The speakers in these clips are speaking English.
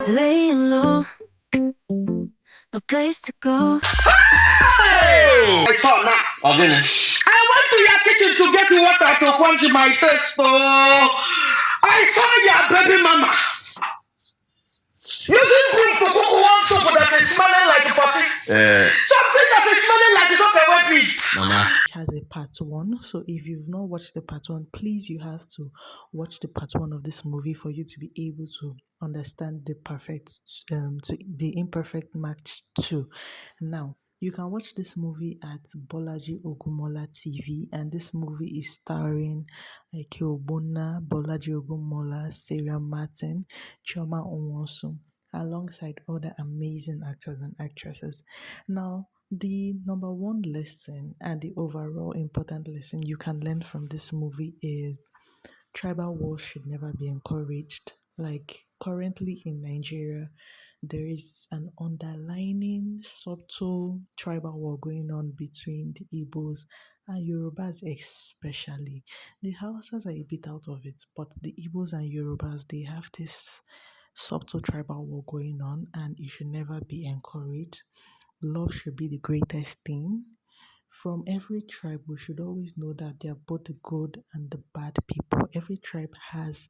Laying low, no place to go. Hey! I saw now. Ogbonna. I went to your kitchen to get water to quench my thirst. Oh, I saw your baby mama. You didn't bring to cook one soup that is smelling like a potty. Something that is smelling like it's okay with it. Mama has a part one. So if you've not watched the part one, please you have to watch the part one of this movie for you to be able to understand the imperfect match 2. Now you can watch this movie at Bolaji Ogunmola TV, and this movie is starring Ogbonna, Bolaji Ogunmola, Sarian Martin, Chioma Onwonsu, alongside other amazing actors and actresses. Now, the number one lesson and the overall important lesson you can learn from this movie is tribal wars should never be encouraged. Like currently in Nigeria, there is an underlining subtle tribal war going on between the Igbos and Yorubas, especially. The Hausas are a bit out of it, but the Igbos and Yorubas, they have this subtle tribal war going on, and it should never be encouraged. Love should be the greatest thing. From every tribe, we should always know that they are both the good and the bad people. Every tribe has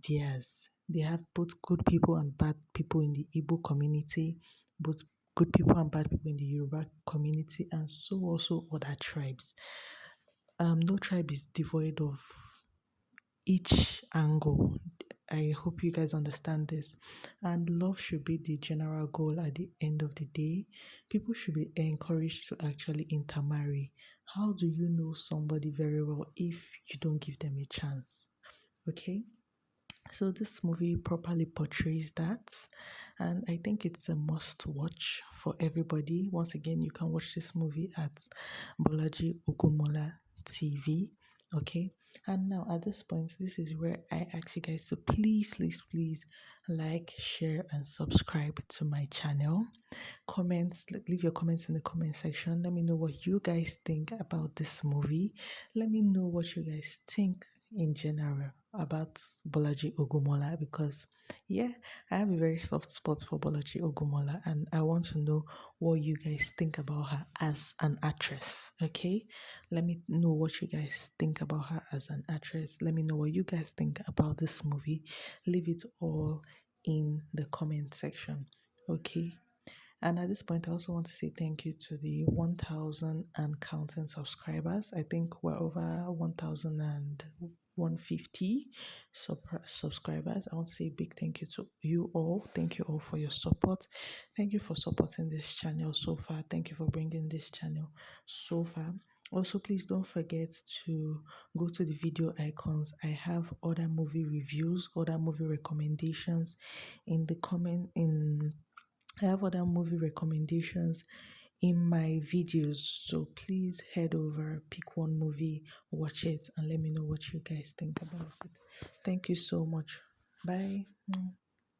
theirs. They have both good people and bad people in the Igbo community, both good people and bad people in the Yoruba community, and so also other tribes. No tribe is devoid of each angle. I hope you guys understand this. And love should be the general goal at the end of the day. People should be encouraged to actually intermarry. How do you know somebody very well if you don't give them a chance? Okay? So this movie properly portrays that, and I think it's a must watch for everybody. Once again, you can watch this movie at Bolaji Ogunmola TV. Okay, and now at this point, this is where I ask you guys to please like, share, and subscribe to my channel. Comments, leave your comments in the comment section. Let me know what you guys think about this movie. Let me know what you guys think in general about Bolaji Ogumola, because yeah, I have a very soft spot for Bolaji Ogumola, and I want to know what you guys think about her as an actress. Okay, let me know what you guys think about her as an actress. Let me know what you guys think about this movie. Leave it all in the comment section. Okay. And at this point, I also want to say thank you to the 1,000 and counting subscribers. I think we're over 1,150 subscribers. I want to say a big thank you to you all. Thank you all for your support. Thank you for supporting this channel so far. Thank you for bringing this channel so far. Also, please don't forget to go to the video icons. I have other movie reviews, other movie recommendations in the comment in I have other movie recommendations in my videos, so please head over, pick one movie, watch it, and let me know what you guys think about it. Thank you so much. Bye.